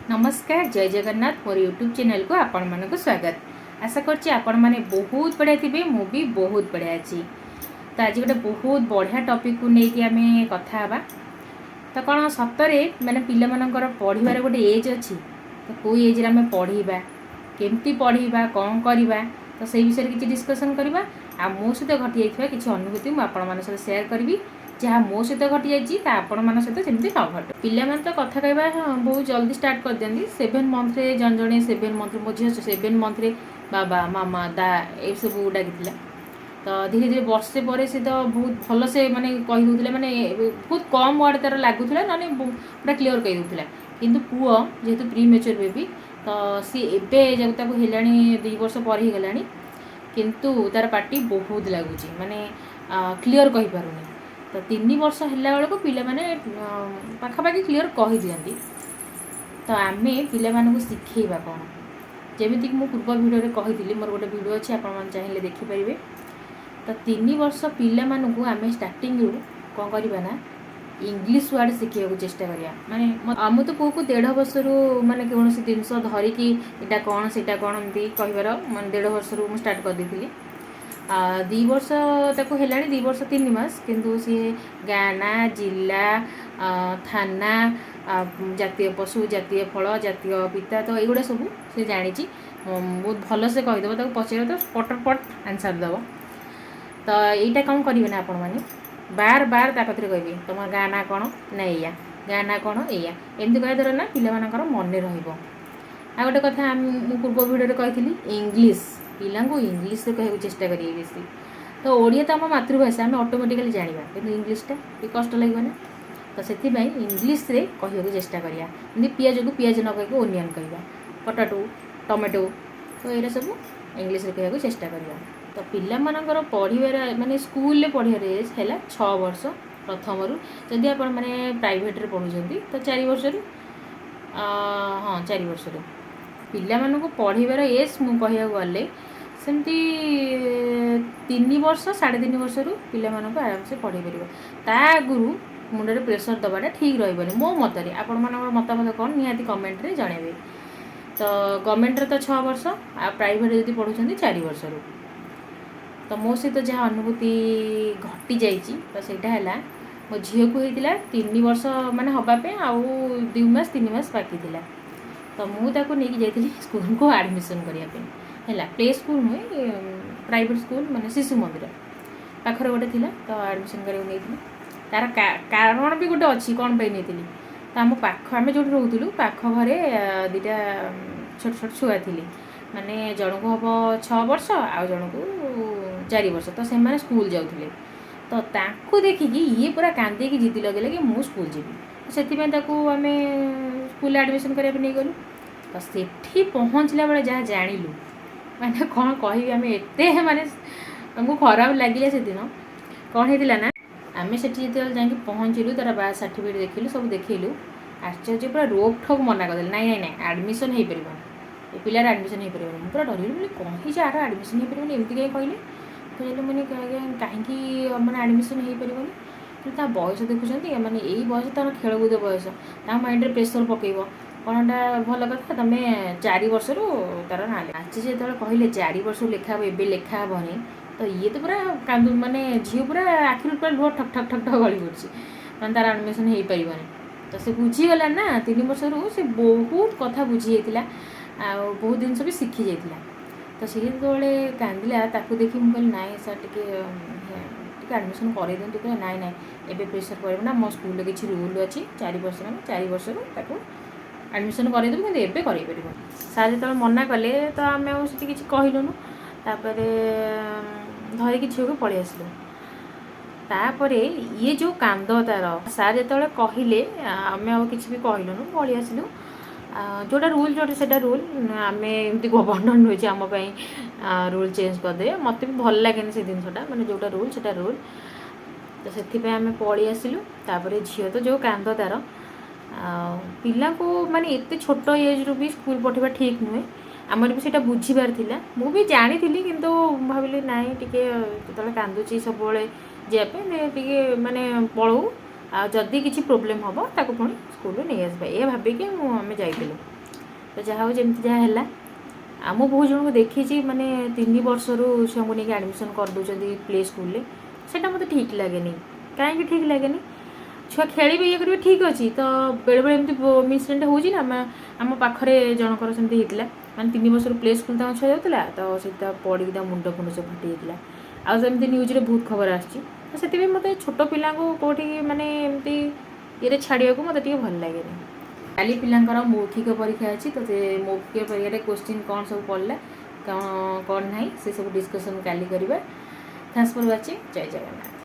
नमस्कार जय जगन्नाथ मोर YouTube channel को आपण मन को स्वागत। आशा करछि आपण माने बहुत बढ़िया थे मु भी बहुत बढ़िया अच्छी। तो आज गोटे बहुत बढ़िया टॉपिक को लेकिन आम कथा हवा। तो कौन सतरे माने पिला मानकर पढ़िबार गोटे एज अच्छी। तो कोई एज रे आम पढ़ा केमती पढ़ा कौन करवा तो से विषय किसी डिस्कसन करवा। आ मो सहित घटी जाइए किसी अनुभूति मुझे आपण मान सहित शेयर करी जहाँ मो सहित घटी जाइए आपण मान सहित जमी न घटे। पिला तो कथा कहवा बहुत जल्दी स्टार्ट कर दिखती 7 मंथ जन जड़े 7 मंथ मो झी 7 मंथ बाबा मामा दा ये सब डाकी तो धीरे धीरे वर्षे पर से तो बहुत भल से माने कहीदे माने बहुत कम वर्ड तार लगुला ना पूरा क्लीयर कहीदे किंतु पुओ जेहेतु प्री मेच्योर बेबी तो सी एवं जब है 2 वर्ष पर ही गला किंतु तार पार्टी बहुत लगुच माने क्लीयर कही पारुनी। तो 3 वर्ष है बेलू पिला माने पाखापाखि क्लीयर कही दियंती। तो आम पिला शिखेबा कौन जमीक मु पूर्व भिडियो कही मोर गोटे भिडियो अच्छी आप चाहिए देखिपारे। तो 3 वर्ष पिला आम स्टार्टिंग रू कौन करवा ना इंग्लीश वर्ड शिखा चेष्टा करिया माने आम तो पुओ को 1.5 वर्ष माने कौन जिनस धरिकी इटा कौन सीटा कौन एमती कहबार मैं 1.5 वर्ष मुझे स्टार्ट कर दी 2 वर्ष ताको है 2 वर्ष 3 मास किंतु सी गाना जिला थाना जातीय पशु जातीय फल जातीय पिता तो युवा सब से जानी बहुत भल से कहीदेव पचार तो पट आंसर देव। तो यहीटा कौन करेंगे ना आपण मैंने बार बार कथर कहे तुम गाँ ना कौन ना या गाँ ना कौन या एमती कह द्वारा ना पिलार मन रहा। गोटे कथा मुझे पूर्व भिडियो कही इंग्लीश पिला इंग्लीश कह चेष्टा करेंगे बेसी। तो ओडिया तो आम मातृभाषा आम ऑटोमेटिकली जाना कि इंग्लीशटा कष्ट लगे ना तो से इंग्लीश रे कहूँ चेष्टा करिया पियाज को पियाज न कह ओनियन कहवा पटाटो टमेटो तो ये सब इंग्लीश रे कहूँ चेष्टा करिया। तो पिला मानकर पढ़िबार माने स्कूल रे पढ़िबार एज है 6 वर्ष प्रथम रू जदि आप माने प्राइवेट रे पढ़ुचंती तो 4 वर्ष रू हाँ 4 वर्ष रू पिला मानक पढ़िबार एज मु कहया गले सेमती 3 वर्ष 3.5 वर्ष रू पिला मानक आराम से पढ़ी परिबो। ता गुरु मुंडे प्रेसर दबाटा ठीक रही मो मतरे आपण मानकर मतामत कौन निहाती कमेंट रे जणेबे। तो गवर्नमेंट रे तो 6 वर्ष आ प्राइवेट जदि पढ़ुचंती 4 वर्ष रू। तो मो सहित जहाँ अनुभूति घटी जाइए तो सेटा है मो झील को होता 3 वर्ष माने हवापे आउ 2 मास 3 मास बाकी थिला। तो मुझे नहीं जाइए स्कूल को एडमिशन करने है प्ले स्कूल नुहे प्राइवेट स्कूल माने शिशु मंदिर पाखर गोटे थिला तो एडमिशन करने तार कारण भी गोटे अच्छी कौन पे नहीं तो आम पाख आम जो रोलु पाख घरे 2टा छोट छोट छुआ थी माने जन को हम 6 वर्ष आ जन को 4 वर्ष तो से माने स्कूल जाऊे तो ताकू देखिकी ये पूरा कांदी की जिद लगे कि मु स्कूल जी से आम स्कूल एडमिशन करने नहीं गलु। तो सेठी पहुँचला बेले जहाँ जानलु मैंने कौन कह आम एत माने तुमको खराब लगे से दिन कौन होता ना आम से जा पहुँचलु तार बा सर्टिफिकेट देखिलु सब देखिलु आश्चर्य पूरा रोक ठोक मना करदे नाई नाई नाई एडमिशन हो पार पिलार एडमिशन हो पार पूरा डर बोले कहीं आर एडमिशन हो पारे एमती कहीं कहले कहले मैंने कहीं मैंने एडमिशन हो पारे बयस देखुं मैंने यही बयस तार खेलकूद बयस माइंड प्रेसर पकेब कौनटा भल कथा तुम्हें 4 वर्ष तार ना आज से जो कहले 4 वर्ष लेखा एवं लेखा हेनी तो ये तो पूरा कांदू माने झील पूरा आखिर पूरा लुह ठक ठक ठक ठक गली पड़ी तार एडमिशन हो पार। तो से बुझीगला ना 3 वर्ष से बहुत कथा बुझी जाता बहुत जिनस भी शिखी जाता। तो सी जो कांदिला ताकू देखी मुझे नाई सर टे एडमिशन कर दिखाँ कह नाई नाई एवं प्रेसर कर ना मो स्कूल किसी रूल अच्छी 4 वर्ष मैंने 4 वर्ष एडमिशन करदेबू कि एवं कर सार जो मना कले तो आम से किसी कहलुनु तापर धरिकी झील को पलि आसलु। तापर ये जो कांद तार सार जो कहले आम कि भी कहलुनु पलि आसलु जोटा रूल जोटा रूल आम एमती गवर्नर नुहे आम रूल चेंज करदे मत भी भल लगे से जिनसा मैंने जोटा रूल से रूल। तो से आम पलि आसलु तापर झील तो जो कांद तार पिला को माने एत छोट एज रू भी स्कूल पठेबा ठीक नुहे आमर भी सेटा बुझीबार थिला मु भी जानी थी किंतु भाविली नाई टिके जो कांदुची सब जापे टिके माने पढ़ू आ जदि किसी प्रोब्लेम हम ताको पुणी स्कूल नहीं आसबा ये भाविकी आम जाइलु। तो जहाँ जमी जहाँ है आम बहुत जन को देखी माने 3 वर्षरू छुआ को लेकिन आडमिशन कर दूसरी प्ले स्कूल से मत ठीक लगे कहीं ठीक लगे छुआ खेल ये करेंगे ठीक अच्छे तो बेले बेले एमती इनसीडेंट होना आम पाखे जनकर सेमती होता मैंने 3 वर्ष प्ले स्कूल तक छुआ जाता तो सी पड़ी मुंड फुंड सब फाटी जाता आमती न्यूज बहुत खबर आसे मत छोट पिला कौटी माने एमती ये छाड़ा मत भल लगे काली पिलांकर मौखिक परीक्षा अच्छी तो से मौखिक परीक्षा क्वेश्चन कौन सब पढ़ला कौन ना से सब डिस्कसन काली करवा। Thanks for watching. जय जगन्नाथ।